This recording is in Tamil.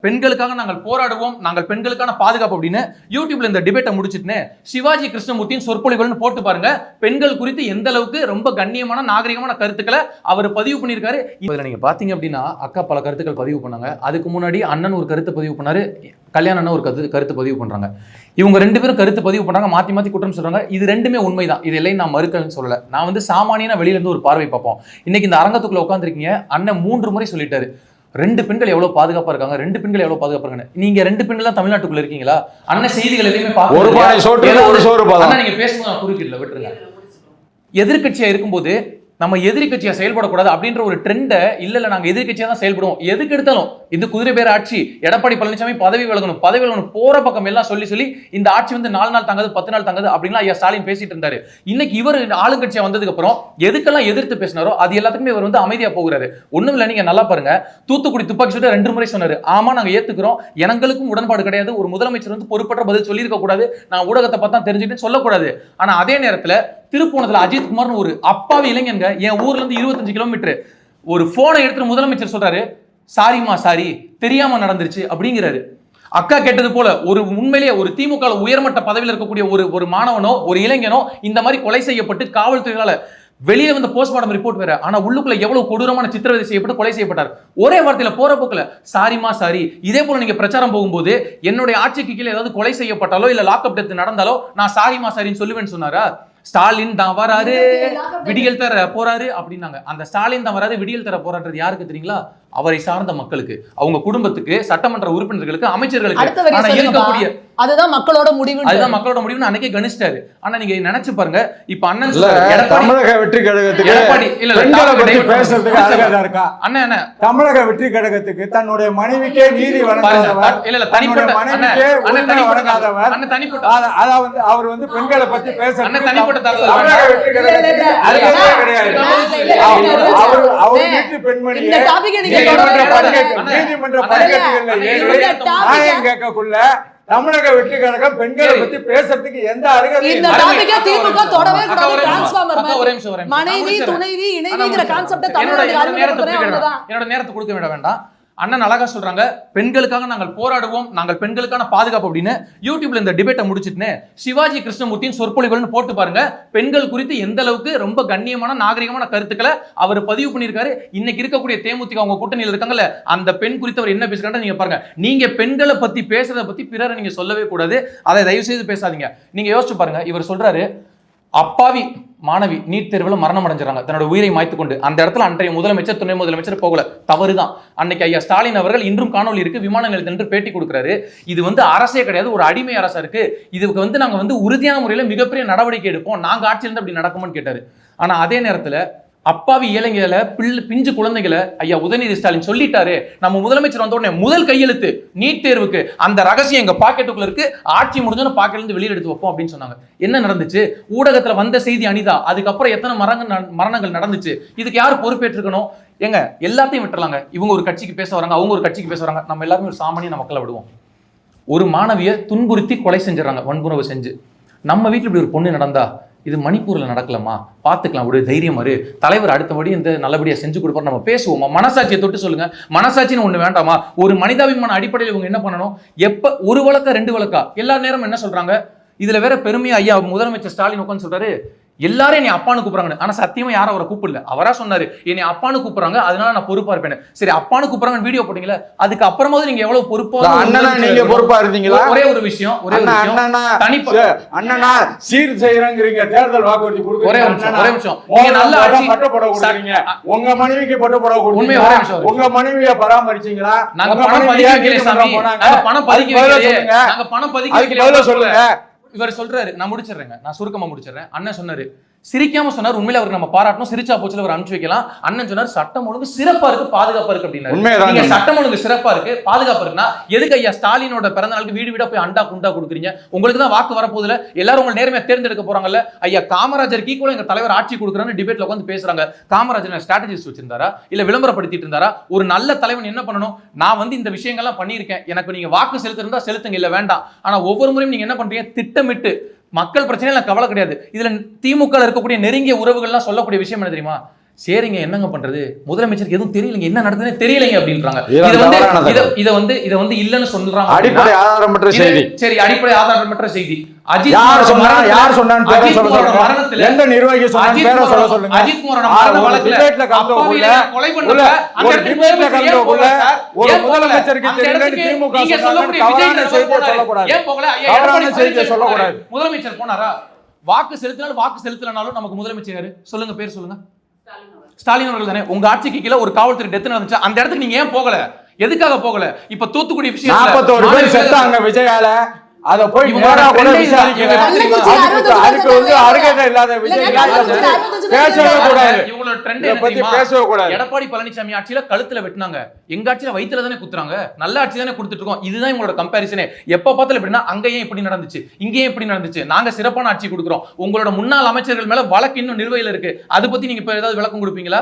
பெண்களுக்காக நாங்கள் போராடுவோம், நாங்கள் பெண்களுக்கான பாதுகாப்பு அப்படின்னு யூடியூப்ல இந்த டிபேட்டை முடிச்சிட்டு சிவாஜி கிருஷ்ணமூர்த்தியின் சொற்பொழிவுகள்னு போட்டு பாருங்க. பெண்கள் குறித்து எந்த அளவுக்கு ரொம்ப கண்ணியமான நாகரிகமான கருத்துக்களை அவர் பதிவு பண்ணியிருக்காரு. இதுல நீங்க பாத்தீங்க அப்படின்னா அக்கா பல கருத்துக்கள் பதிவு பண்ணாங்க. அதுக்கு முன்னாடி அண்ணன் ஒரு கருத்து பதிவு பண்ணாரு, கல்யாண அண்ணன் ஒரு கருத்து பதிவு பண்றாங்க. இவங்க ரெண்டு பேரும் கருத்து பதிவு பண்றாங்க, மாத்தி மாத்தி குற்றம் சொல்றாங்க. இது ரெண்டுமே உண்மைதான், இது எல்லாம் நான் மறுக்கலன்னு சொல்லல. நான் வந்து சாமானியனா வெளியில இருந்து ஒரு பார்வை பார்ப்போம். இன்னைக்கு இந்த அரங்கத்துக்குள்ள உட்காந்துருக்கீங்க, அண்ணன் 3 முறை சொல்லிட்டாரு 2 பெண்கள் எவ்வளவு பாதுகாப்பா இருக்காங்க, 2 பெண்கள் எவ்வளவு பாதுகாப்பா இருக்காங்க. நீங்க 2 பெண்கள் தான் தமிழ்நாட்டுக்குள்ள இருக்கீங்களா? அண்ணன் செய்திகள் எதையுமே பார்க்க நீங்க பேசும்போது குறுக்கிடல விட்டுருங்க. எதிர்கட்சியா இருக்கும்போது நம்ம எதிர்கட்சியா செயல்படக்கூடாது அப்படின்ற ஒரு ட்ரெண்டை இல்ல நாங்க எதிர்கட்சியா தான் செயல்படுவோம், எதுக்கு எடுத்தாலும் இது குதிரை பேர் ஆட்சி, எடப்பாடி பழனிசாமி பதவி விலகணும் போற பக்கம் எல்லாம் சொல்லி இந்த ஆட்சி வந்து 4 நாள் தங்குது 10 நாள் தங்குது அப்படின்னா ஐயா ஸ்டாலின் பேசிட்டு இருந்தாரு. இன்னைக்கு இவர் ஆளுங்கட்சியா வந்ததுக்கு அப்புறம் எதுக்கெல்லாம் எதிர்த்து பேசினாரோ அது எல்லாத்துக்குமே இவர் வந்து அமைதியா போகிறாரு. ஒண்ணும் இல்ல, நீங்க நல்லா பாருங்க, தூத்துக்குடி துப்பாக்கி சூட்டை 2 முறை சொன்னாரு. ஆமா நாங்க ஏத்துக்கிறோம், எனங்களுக்கும் உடன்பாடு கிடையாது, ஒரு முதலமைச்சர் வந்து பொறுப்பற்ற பதில் சொல்லியிருக்க கூடாது, நான் ஊடகத்தை பார்த்தா தெரிஞ்சுட்டு சொல்லக்கூடாது. ஆனா அதே நேரத்துல திருப்போணத்துல அஜித் குமார்னு ஒரு அப்பாவி இளைஞங்க என் ஊர்ல இருந்து 25 கிலோமீட்டர் ஒரு போனை எடுத்து முதலமைச்சர் சொல்றாரு, சாரிமா சாரி தெரியாம நடந்துருச்சு அப்படிங்கிறாரு. அக்கா கேட்டது போல ஒரு உண்மையிலேயே ஒரு திமுக உயர்மட்ட பதவியில் இருக்கக்கூடிய ஒரு மாணவனோ ஒரு இளைஞனோ இந்த மாதிரி கொலை செய்யப்பட்டு காவல்துறையால வெளியே வந்து போஸ்ட்மார்டம் ரிப்போர்ட் வேற, ஆனா உள்ளுக்குள்ள எவ்வளவு கொடூரமான சித்திரவதை செய்யப்பட்டு கொலை செய்யப்பட்டார். ஒரே வார்த்தையில போற போக்குல சாரிமா சாரி. இதே போல நீங்க பிரச்சாரம் போகும்போது என்னுடைய ஆட்சிக்கு கீழே ஏதாவது கொலை செய்யப்பட்டாலோ இல்ல லாக்அப் டெத் நடந்தாலோ நான் சாரிமா சாரின்னு சொல்லுவேன்னு சொன்னாரா? ஸ்டாலின் தான் வராரு விடியல் தர போறாரு அப்படின்னாங்க. அந்த ஸ்டாலின் தான் வராது விடியல் தர போறான்றது யாருக்கு தெரியுங்களா? அவரை சார்ந்த மக்களுக்கு, அவங்க குடும்பத்துக்கு, சட்டமன்ற உறுப்பினர்களுக்கு, அமைச்சர்களுக்கு. இருக்கக்கூடிய அதுதான் மக்களோட முடிவு, அதுதான் மக்களோட முடிவுன்னு அன்னைக்கே கணிச்சிட்டாரு. ஆனா நீங்க நினைச்சு பாருங்க, இப்ப அண்ணன் தமிழக வெற்றி கழகத்துக்கு அண்ணன் தமிழக வெற்றி கழகத்துக்கு தன்னுடைய மனைவிக்கே நீதி வழங்காதவர், அதாவது அவர் வந்து பெண்களை பத்தி பேசுறது தமிழக வெற்றி கழகத்துக்கு கிடையாது. அவர் வீட்டு பெண்மணியை நீதிமன்ற படிக்கட்டுகள்ல நியாயம் கேட்கக்குள்ள தமிழக வெற்றி கழகம் பெண்களை பத்தி பேசுறதுக்கு எந்த அருகதையும் என்னோட நேரத்தை கொடுக்க விட வேண்டாம். அண்ணன் அழகா சொல்றாங்க, பெண்களுக்காக நாங்கள் போராடுவோம், நாங்கள் பெண்களுக்கான பாதுகாப்பு அப்படின்னு யூடியூப்ல இந்த டிபேட்டை முடிச்சிட்டு சிவாஜி கிருஷ்ணமூர்த்தியின் சொற்பொழிவுகள்னு போட்டு பாருங்க. பெண்கள் குறித்து எந்த அளவுக்கு ரொம்ப கண்ணியமான நாகரிகமான கருத்துக்களை அவர் பதிவு பண்ணியிருக்காரு. இன்னைக்கு இருக்கக்கூடிய தேமுதிக அவங்க கூட்டணியில் இருக்காங்கல்ல, அந்த பெண் குறித்து அவர் என்ன பேசுறாங்க நீங்க பாருங்க. நீங்க பெண்களை பத்தி பேசுறதை பத்தி பிறரை நீங்க சொல்லவே கூடாது, அதை தயவு செய்து பேசாதீங்க. நீங்க யோசிச்சு பாருங்க, இவர் சொல்றாரு அப்பாவி மாணவி நீட் தேர்வுல மரணம் அடைஞ்சாங்க, தன்னோட உயிரை மாய்த்து கொண்டு. அந்த இடத்துல அன்றைய முதலமைச்சர் துணை முதலமைச்சர் போகல, தவறுதான். அன்னைக்கு ஐயா ஸ்டாலின் அவர்கள் இன்றும் காணொலி இருக்கு, விமான நிலையத்தில் நின்று பேட்டி கொடுக்கிறாரு. இது வந்து அரசே கிடையாது, ஒரு அடிமை அரசா இருக்கு, இதுக்கு வந்து நாங்க வந்து உறுதியான முறையில மிகப்பெரிய நடவடிக்கை எடுப்போம், நாங்க ஆட்சியில் இருந்து அப்படி நடக்கும்னு கேட்டாரு. ஆனா அதே நேரத்துல அப்பாவி இளைஞர்களை பிஞ்சு குழந்தைகளை ஐயா உதயநிதி ஸ்டாலின் சொல்லிட்டாரு, நம்ம முதலமைச்சர் வந்த உடனே முதல் கையெழுத்து நீட் தேர்வுக்கு, அந்த ரகசியம் எங்க பாக்கெட்டுக்குள்ள இருக்கு, ஆட்சி முடிஞ்சோன்னு பாக்கெட்ல இருந்து வெளியில எடுத்து வைப்போம் அப்படின்னு சொன்னாங்க. என்ன நடந்துச்சு? ஊடகத்துல வந்த செய்தி அனிதா, அதுக்கப்புறம் எத்தனை மரணங்கள் நடந்துச்சு? இதுக்கு யார் பொறுப்பேற்றுக்கணும்? எங்க எல்லாத்தையும் விட்டுறலாங்க. இவங்க ஒரு கட்சிக்கு பேச வராங்க, அவங்க ஒரு கட்சிக்கு பேச வராங்க, நம்ம எல்லாருமே ஒரு சாமானிய மக்களை விடுவோம். ஒரு மாணவியை துன்புறுத்தி கொலை செஞ்சிடறாங்க, வன்புணர்வு செஞ்சு. நம்ம வீட்டுல இப்படி ஒரு பொண்ணு நடந்தா இது மணிப்பூர்ல நடக்கலாமா? பாத்துக்கலாம், ஒரு தைரியம் வரு, தலைவர் அடுத்தபடி இந்த நல்லபடியா செஞ்சு கொடுப்பாரு, நம்ம பேசுவோமா? மனசாட்சியை தொட்டு சொல்லுங்க, மனசாட்சின்னு ஒண்ணு வேண்டாமா? ஒரு மனிதாபிமான அடிப்படையில் இவங்க என்ன பண்ணணும்? எப்ப ஒரு வழக்கா 2 வழக்கா எல்லா நேரம் என்ன சொல்றாங்க? இதுல வேற பெருமையா ஐயா முதலமைச்சர் ஸ்டாலின் உட்கார்ந்து சொல்றாரு, எல்லாரும் என்னை அப்பான்னு கூப்பிடுறாங்க. ஆனா சத்தியமா யாரும் அவரை கூப்பிடல, அவரா சொன்னாரு என்னை அப்பான்னு கூப்பிடுறாங்க, அதனால நான் பொறுப்பா இருப்பேன். சரி, அப்பான்னு கூப்பிடுறாங்க வீடியோ போட்டீங்களா, அதுக்கு அப்புறமாவது நீங்க எவ்வளவு பொறுப்பா நீங்க பொறுப்பா இருந்தீங்களா? ஒரே ஒரு விஷயம், அண்ணனா சீர் செய்யறீங்க, தேர்தல் வாக்குறுதி கொடுக்குறீங்க, ஒரே நிமிஷம், நீங்க நல்ல பட்டப்படக்கூடாதீங்க, உங்க மனைவிக்கு பட்டப்படக்கூடாது, உங்க மனைவியை பராமரிச்சீங்களா? நாங்க பணம் பதிக்க வைக்கல சாமி, நாங்க பணம் பதிக்க வைக்கல, நாங்க பணம் பதிக்க வைக்கல சொல்லுங்க. இவர் சொல்றாரு, நான் முடிச்சிடுறேங்க, நான் சுருக்கமா முடிச்சிடுறேன். அண்ணன் சொன்னாரு, சிரிக்காம சொன்னார், உண்மையில அவருக்கு நம்ம பாராட்டணும், சிரிச்சா போச்சுல அவர் அனுப்பிச்சு வைக்கலாம். அண்ணன் சொன்னார் சட்டம் ஒழுங்கு சிறப்பா இருக்கு, பாதுகாப்பா இருக்கு அப்படின்னாரு. சட்டம் ஒழுங்கு சிறப்பா இருக்கு, பாதுகாப்பா இருக்குன்னா எதுக்கு ஐயா ஸ்டாலினோட பிறந்த நாளுக்கு வீடு வீடா போய் அண்டா குண்டா கொடுக்குறீங்க? உங்களுக்கு தான் வாக்கு வரப்போதுல, எல்லாரும் உங்க நேர்மையா தேர்ந்தெடுக்க போறாங்கல்ல. ஐயா காமராஜருக்கு ஈக்குவலா எங்க தலைவர் ஆட்சி கொடுக்குறான்னு டிபேட்ல உட்காந்து பேசுறாங்க. காமராஜர் ஸ்ட்ராட்டஜிஸ்ட் வச்சிருந்தாரா இல்ல விளம்பரப்படுத்திட்டு இருந்தாரா? ஒரு நல்ல தலைவன் என்ன பண்ணணும்? நான் வந்து இந்த விஷயங்கள்லாம் பண்ணியிருக்கேன், எனக்கு நீங்க வாக்கு செலுத்திருந்தா செலுத்துங்க, இல்ல வேண்டாம். ஆனா ஒவ்வொரு முறையும் நீங்க என்ன பண்றீங்க? திட்டமிட்டு மக்கள் பிரச்சனையில கவலை கிடையாது. இதுல திமுக இருக்கக்கூடிய நெருங்கிய உறவுகள்லாம் சொல்லக்கூடிய விஷயம் என்ன தெரியுமா? சரிங்க என்னங்க பண்றது, முதலமைச்சருக்கு எதுவும் தெரியலங்க, என்ன நடக்குதுன்னே தெரியலங்க அப்படின்றாங்க. இத வந்து இல்லன்னு சொல்றாங்க. அடிப்படை ஆதாரமற்ற செய்தி. சரி, அடிப்படை ஆதாரமற்ற செய்தி. யார் சொன்னான்னு பேரை சொல்ல சொல்லுங்க. எந்த நிர்வாகி சொன்னான்னு பேரை சொல்ல சொல்லுங்க. அஜித் குமாரோட மரண வழக்குல டிபேட்ல கலந்துக்குள்ள கொலை பண்ணல ஒரு டிபேட்ல கலந்துக்குள்ள ஒரு முதலமைச்சருக்கு தெரியலன்னு திமுக சொன்னாங்க. தவறான செய்தியை சொல்லக்கூடாது. ஏன் போகல? தவறான செய்தியை சொல்லக்கூடாது. முதலமைச்சர் போனாரா? வாக்கு செலுத்தினாலும் வாக்கு செலுத்தலனாலும் நமக்கு முதலமைச்சர் யாரு சொல்லுங்க, பேர் சொல்லுங்க. ஸ்டாலின் அவர்கள் தானே. உங்க ஆட்சிக்கு கீழ ஒரு காவல்துறை டெத் நடந்துச்சு, அந்த இடத்துக்கு நீங்க ஏன் போகல? எதுக்காக போகல? இப்ப தூத்துக்குடி விஷயம் 41 பேர் செத்தாங்க விஜயால. அத போய் நேரா கூட விசாரிக்கல. அதுக்கு வந்து அருகதை இல்லாத விஜய் பேசவே கூடாது. இவங்களோட ட்ரெண்ட் பத்தி பேசவே கூடாது. எடப்பாடி பழனிசாமி ஆட்சியில கழுத்துல வெட்டினாங்க, எங்க ஆட்சியில வயித்துல தானே குத்துறாங்க. நல்ல ஆட்சி தானே கொடுத்துட்டு இருக்கோம். இதுதான் இவங்களோட கம்பேரிசனே. எப்ப பார்த்தாலும் எப்படின்னா அங்கேயும் இப்படி நடந்துச்சு, இங்கேயும் இப்படி நடந்துச்சு, நாங்க சிறப்பான ஆட்சி கொடுக்குறோம். உங்களோட முன்னாள் அமைச்சர்கள் மேல வழக்கு இன்னும் நிலுவையில் இருக்கு. அதை பத்தி நீங்க இப்ப ஏதாவது விளக்கம் கொடுப்பீங்களா?